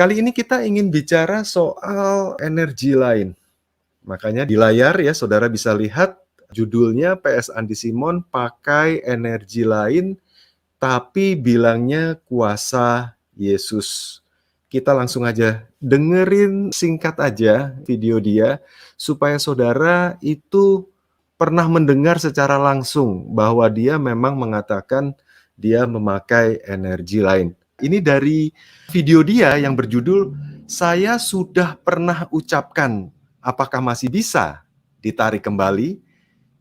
Kali ini kita ingin bicara soal energi lain. Makanya di layar ya saudara bisa lihat judulnya PS Andi Simon pakai energi lain tapi bilangnya kuasa Yesus. Kita langsung aja dengerin singkat aja video dia supaya saudara itu pernah mendengar secara langsung bahwa dia memang mengatakan dia memakai energi lain. Ini dari video dia yang berjudul "Saya Sudah Pernah Ucapkan, Apakah Masih Bisa Ditarik Kembali?"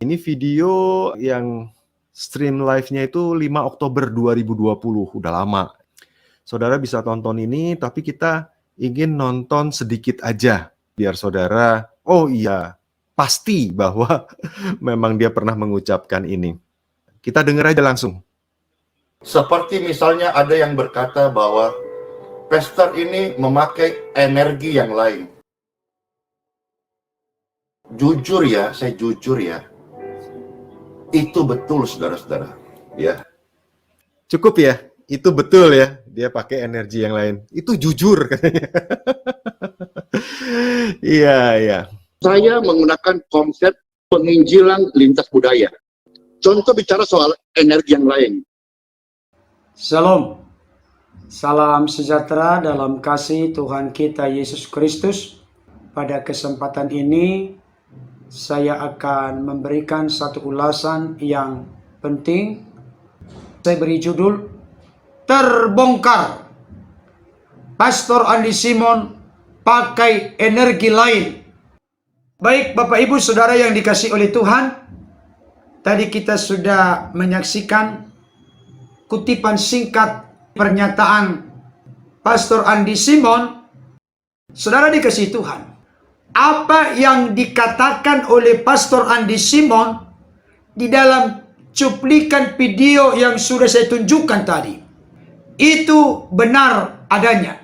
Ini video yang stream live-nya itu 5 Oktober 2020, udah lama. Saudara bisa tonton ini, tapi kita ingin nonton sedikit aja biar saudara, oh iya, pasti bahwa memang dia pernah mengucapkan ini. Kita dengar aja langsung. Seperti misalnya ada yang berkata bahwa pastor ini memakai energi yang lain. Jujur ya, saya jujur ya. Itu betul saudara-saudara. Ya. Cukup ya? Itu betul ya? Dia pakai energi yang lain. Itu jujur katanya. Iya, iya. Saya menggunakan konsep penginjilan lintas budaya. Contoh bicara soal energi yang lain. Shalom, salam sejahtera dalam kasih Tuhan kita Yesus Kristus. Pada kesempatan ini, saya akan memberikan satu ulasan yang penting. Saya beri judul, Terbongkar. Pastor Andi Simon pakai energi lain. Baik Bapak Ibu Saudara yang dikasihi oleh Tuhan, tadi kita sudah menyaksikan kutipan singkat pernyataan Pastor Andi Simon. Saudara dikasihi Tuhan, apa yang dikatakan oleh Pastor Andi Simon di dalam cuplikan video yang sudah saya tunjukkan tadi, itu benar adanya.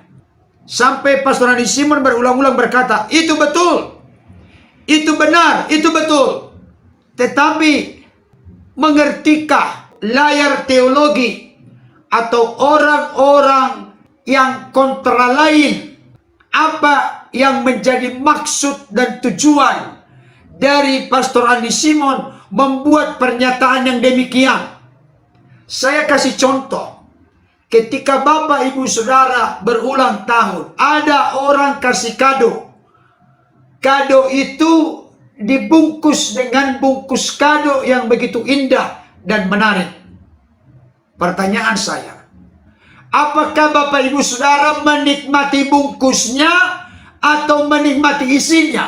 Sampai Pastor Andi Simon berulang-ulang berkata, itu betul, itu benar, itu betul. Tetapi mengertikah layar teologi atau orang-orang yang kontra lain apa yang menjadi maksud dan tujuan dari Pastor Andi Simon membuat pernyataan yang demikian? Saya kasih contoh. Ketika Bapak Ibu Saudara berulang tahun, ada orang kasih kado. Kado itu dibungkus dengan bungkus kado yang begitu indah dan menarik. Pertanyaan saya, apakah Bapak Ibu Saudara menikmati bungkusnya atau menikmati isinya?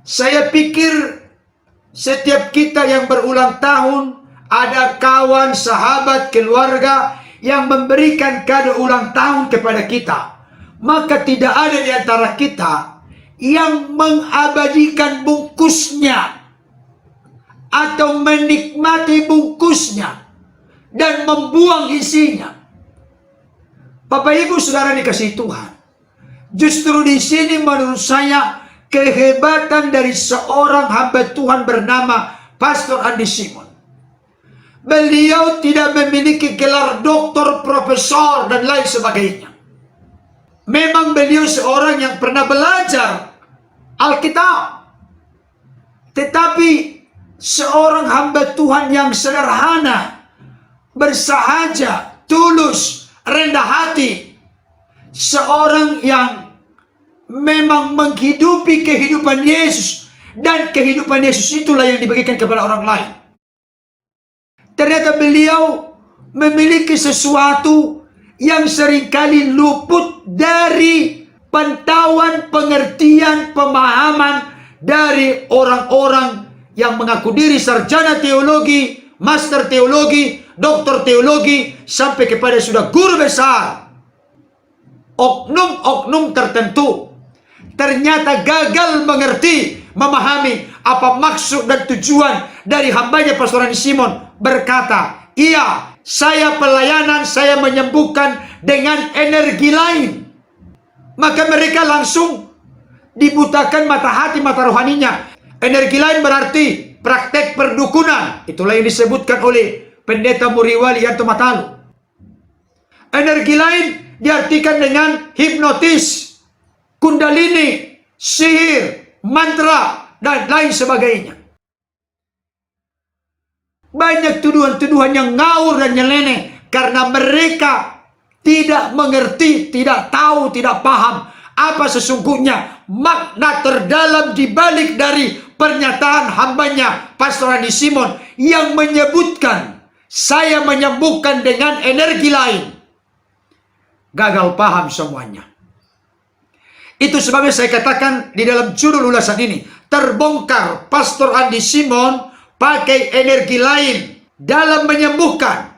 Saya pikir setiap kita yang berulang tahun, ada kawan, sahabat, keluarga yang memberikan kado ulang tahun kepada kita. Maka tidak ada di antara kita yang mengabadikan bungkusnya atau menikmati bungkusnya dan membuang isinya. Bapak Ibu Saudara dikasihi Tuhan, justru di sini menurut saya kehebatan dari seorang hamba Tuhan bernama Pastor Andi Simon. Beliau tidak memiliki gelar doktor, profesor, dan lain sebagainya. Memang beliau seorang yang pernah belajar Alkitab. Tetapi seorang hamba Tuhan yang sederhana, bersahaja, tulus, rendah hati. Seorang yang memang menghidupi kehidupan Yesus. Dan kehidupan Yesus itulah yang dibagikan kepada orang lain. Ternyata beliau memiliki sesuatu yang seringkali luput dari pantauan, pengertian, pemahaman dari orang-orang yang mengaku diri sarjana teologi, master teologi, doktor teologi, sampai kepada sudah guru besar. Oknum-oknum tertentu ternyata gagal mengerti, memahami apa maksud dan tujuan dari hambanya Pastor Andi Simon. Berkata, iya, saya pelayanan, saya menyembuhkan dengan energi lain. Maka mereka langsung dibutakan mata hati, mata rohaninya. Energi lain berarti praktek perdukunan. Itulah yang disebutkan oleh Pendeta Muriwali Yanto Matalu. Energi lain diartikan dengan hipnotis, kundalini, sihir, mantra, dan lain sebagainya. Banyak tuduhan-tuduhan yang ngawur dan nyeleneh karena mereka tidak mengerti, tidak tahu, tidak paham apa sesungguhnya makna terdalam dibalik dari pernyataan hambanya Pastor Andi Simon yang menyebutkan saya menyembuhkan dengan energi lain. Gagal paham semuanya. Itu sebabnya saya katakan di dalam judul ulasan ini, terbongkar Pastor Andi Simon pakai energi lain dalam menyembuhkan.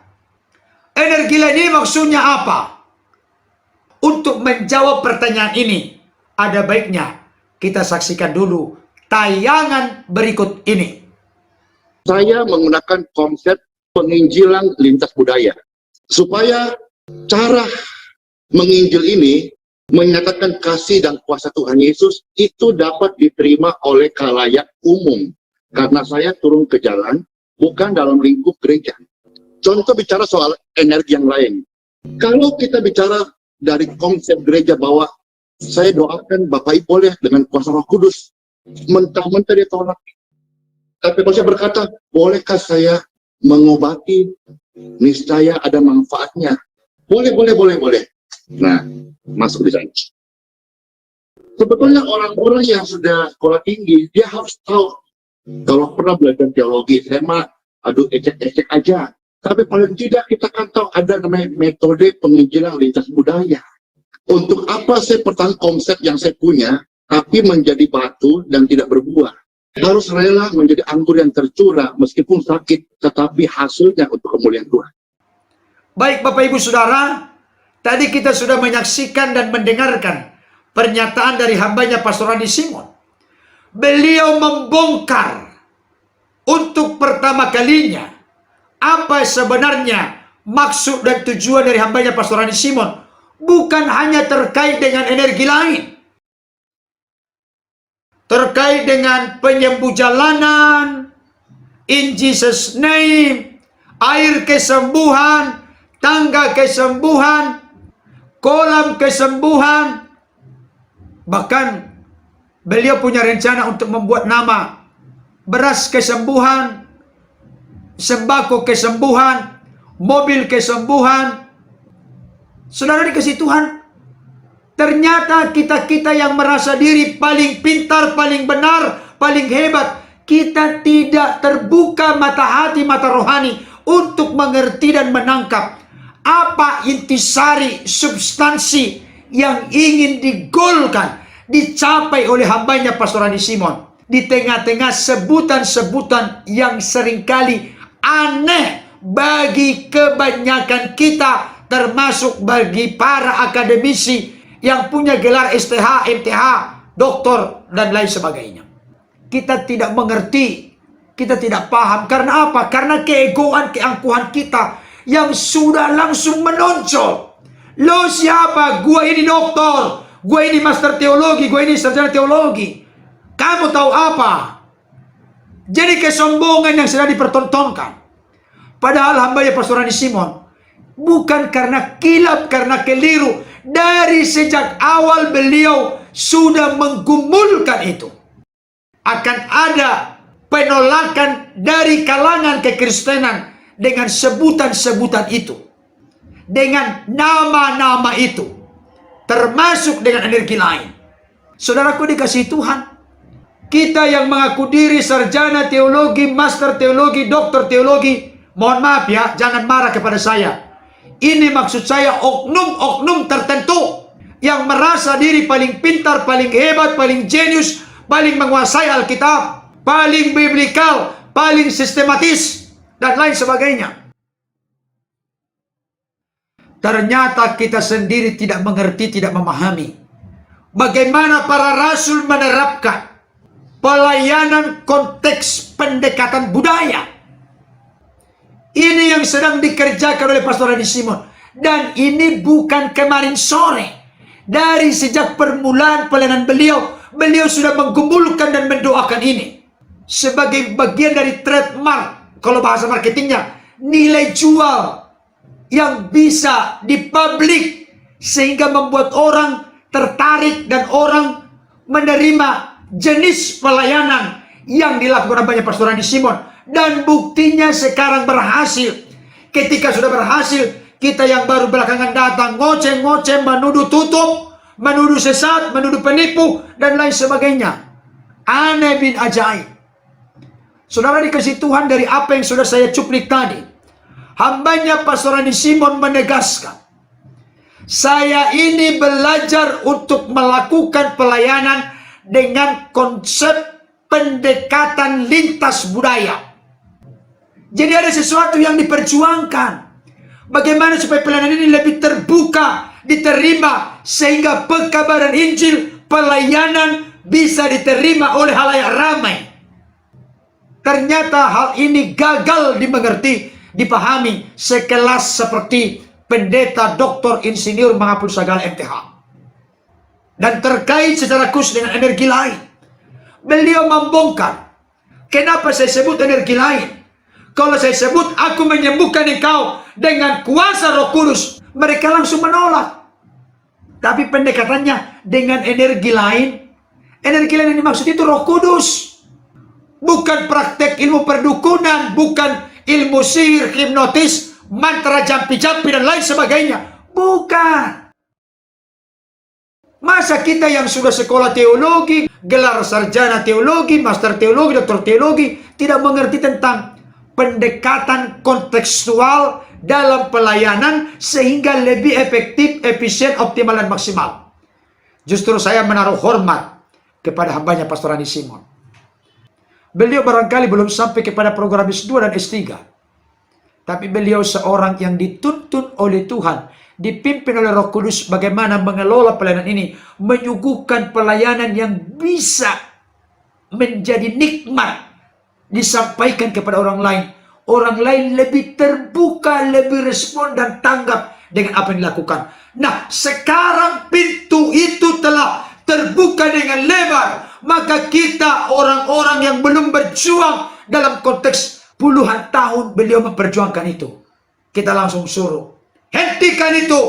Energi lain ini maksudnya apa? Untuk menjawab pertanyaan ini, ada baiknya kita saksikan dulu tayangan berikut ini. Saya menggunakan konsep penginjilan lintas budaya. Supaya cara menginjil ini menyatakan kasih dan kuasa Tuhan Yesus itu dapat diterima oleh khalayak umum. Karena saya turun ke jalan, bukan dalam lingkup gereja. Contoh bicara soal energi yang lain. Kalau kita bicara dari konsep gereja bahwa saya doakan Bapak Ibu boleh dengan kuasa Roh Kudus, mentah-mentah dia tolak. Tapi kalau saya berkata, bolehkah saya mengobati? Niscaya ada manfaatnya. Boleh. Nah, masuk di sana. Sebetulnya orang-orang yang sudah sekolah tinggi, dia harus tahu. Kalau pernah belajar teologi, saya mah aduh ecek-ecek aja. Tapi paling tidak kita kan tahu ada namanya metode penginjilan lintas budaya. Untuk apa saya pertahankan konsep yang saya punya, tapi menjadi batu dan tidak berbuah. Harus rela menjadi anggur yang tercurah, meskipun sakit, tetapi hasilnya untuk kemuliaan Tuhan. Baik Bapak Ibu Saudara, tadi kita sudah menyaksikan dan mendengarkan pernyataan dari hambanya Pastor Andi Simon. Beliau membongkar untuk pertama kalinya apa sebenarnya maksud dan tujuan dari hambanya Pastor Andi Simon. Bukan hanya terkait dengan energi lain, terkait dengan penyembuh jalanan, in Jesus name, air kesembuhan, tangga kesembuhan, kolam kesembuhan. Bahkan beliau punya rencana untuk membuat nama beras kesembuhan, sembako kesembuhan, mobil kesembuhan. Saudara dikasih Tuhan, ternyata kita-kita yang merasa diri paling pintar, paling benar, paling hebat, kita tidak terbuka mata hati, mata rohani untuk mengerti dan menangkap apa intisari, substansi yang ingin digolkan, dicapai oleh hambanya Pastor Andi Simon. Di tengah-tengah sebutan-sebutan yang seringkali aneh bagi kebanyakan kita, termasuk bagi para akademisi yang punya gelar STH, MTH, doktor, dan lain sebagainya. Kita tidak mengerti, kita tidak paham. Karena apa? Karena keegoan, keangkuhan kita yang sudah langsung menonjol. Lo siapa? Gua ini doktor, gua ini master teologi, gua ini sarjana teologi. Kamu tahu apa? Jadi kesombongan yang sedang dipertontonkan. Padahal hambanya Pastor Andi Simon bukan karena kilap, karena keliru. Dari sejak awal beliau sudah menggumulkan itu. Akan ada penolakan dari kalangan kekristenan dengan sebutan-sebutan itu. Dengan nama-nama itu. Termasuk dengan energi lain. Saudaraku dikasih Tuhan, kita yang mengaku diri sarjana teologi, master teologi, doktor teologi, mohon maaf ya, jangan marah kepada saya. Ini maksud saya oknum-oknum tertentu yang merasa diri paling pintar, paling hebat, paling jenius, paling menguasai Alkitab, paling biblikal, paling sistematis, dan lain sebagainya. Ternyata kita sendiri tidak mengerti, tidak memahami bagaimana para rasul menerapkan pelayanan konteks pendekatan budaya. Ini yang sedang dikerjakan oleh Pastor Andi Simon. Dan ini bukan kemarin sore. Dari sejak permulaan pelayanan beliau, beliau sudah menggumulkan dan mendoakan ini. Sebagai bagian dari trademark, kalau bahasa marketingnya, nilai jual yang bisa dipublik sehingga membuat orang tertarik dan orang menerima jenis pelayanan yang dilakukan banyak Pastor Andi Simon. Dan buktinya sekarang berhasil. Ketika sudah berhasil, kita yang baru belakangan datang ngoceh-ngoceh, menuduh tutup, menuduh sesat, menuduh penipu, dan lain sebagainya. Aneh bin ajaib. Saudara dikasih Tuhan, dari apa yang sudah saya cuplik tadi, hambanya Pastor Andi Simon menegaskan, saya ini belajar untuk melakukan pelayanan dengan konsep pendekatan lintas budaya. Jadi ada sesuatu yang diperjuangkan. Bagaimana supaya pelayanan ini lebih terbuka, diterima, sehingga pekabaran Injil, pelayanan bisa diterima oleh halayak ramai. Ternyata hal ini gagal dimengerti, dipahami sekelas seperti pendeta doktor insinyur menghapus segala MTH. Dan terkait secara khusus dengan energi lain, beliau membongkar. Kenapa saya sebut energi lain? Kalau saya sebut aku menyembuhkan engkau dengan kuasa Roh Kudus, mereka langsung menolak. Tapi pendekatannya dengan energi lain. Energi lain yang dimaksud itu Roh Kudus. Bukan praktek ilmu perdukunan, bukan ilmu sihir, hipnotis, mantra jampi-jampi dan lain sebagainya. Bukan. Masa kita yang sudah sekolah teologi, gelar sarjana teologi, master teologi, doktor teologi, tidak mengerti tentang pendekatan kontekstual dalam pelayanan sehingga lebih efektif, efisien, optimal, dan maksimal. Justru saya menaruh hormat kepada hambanya Pastor Andi Simon. Beliau barangkali belum sampai kepada program S2 dan S3. Tapi beliau seorang yang dituntun oleh Tuhan, dipimpin oleh Roh Kudus bagaimana mengelola pelayanan ini, menyuguhkan pelayanan yang bisa menjadi nikmat disampaikan kepada orang lain. Orang lain lebih terbuka, lebih respon dan tanggap dengan apa yang dilakukan. Nah, sekarang pintu itu telah terbuka dengan lebar. Maka kita orang-orang yang belum berjuang dalam konteks puluhan tahun beliau memperjuangkan itu, kita langsung suruh, hentikan itu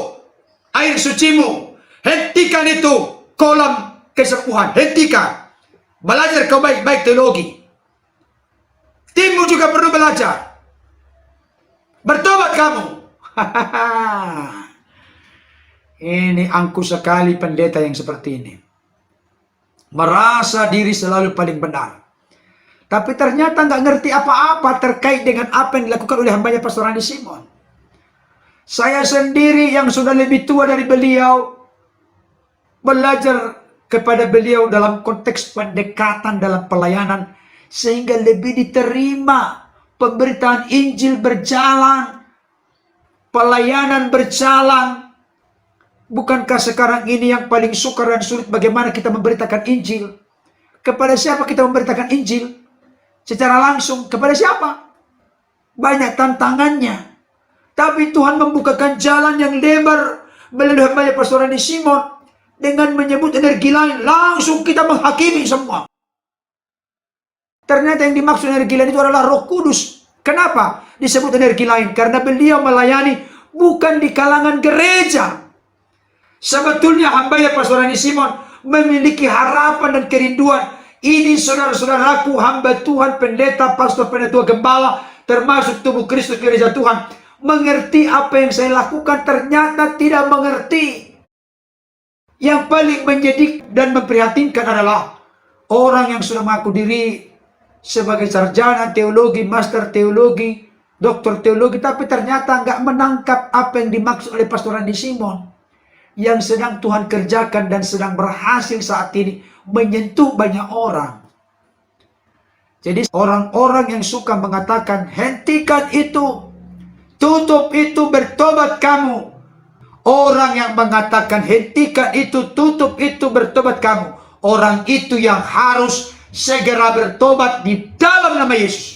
air sucimu, hentikan itu kolam kesembuhan, hentikan. Belajar kau baik-baik teologi. Timmu juga perlu belajar. Bertobat kamu. Ini angkuh sekali pendeta yang seperti ini. Merasa diri selalu paling benar. Tapi ternyata nggak ngerti apa-apa terkait dengan apa yang dilakukan oleh hambanya Pastor Andi Simon. Saya sendiri yang sudah lebih tua dari beliau, belajar kepada beliau dalam konteks pendekatan dalam pelayanan, sehingga lebih diterima, pemberitaan Injil berjalan, pelayanan berjalan. Bukankah sekarang ini yang paling sukar dan sulit bagaimana kita memberitakan Injil? Kepada siapa kita memberitakan Injil? Secara langsung, kepada siapa? Banyak tantangannya. Tapi Tuhan membukakan jalan yang lebar melalui hambanya Pastor Andi Simon dengan menyebut energi lain. Langsung kita menghakimi semua. Ternyata yang dimaksud energi lain itu adalah Roh Kudus. Kenapa disebut energi lain? Karena beliau melayani bukan di kalangan gereja. Sebetulnya hambanya Pastor Andi Simon memiliki harapan dan kerinduan. Ini saudara-saudaraku, hamba Tuhan, pendeta, pastor, pendetua, gembala, termasuk tubuh Kristus gereja Tuhan, mengerti apa yang saya lakukan, ternyata tidak mengerti. Yang paling menjadi dan memprihatinkan adalah orang yang sudah mengaku diri sebagai sarjana teologi, master teologi, doktor teologi, tapi ternyata nggak menangkap apa yang dimaksud oleh Pastor Andi Simon yang sedang Tuhan kerjakan dan sedang berhasil saat ini menyentuh banyak orang. Jadi orang-orang yang suka mengatakan hentikan itu, tutup itu, bertobat kamu. Orang yang mengatakan hentikan itu, tutup itu, bertobat kamu, orang itu yang harus segera bertobat di dalam nama Yesus.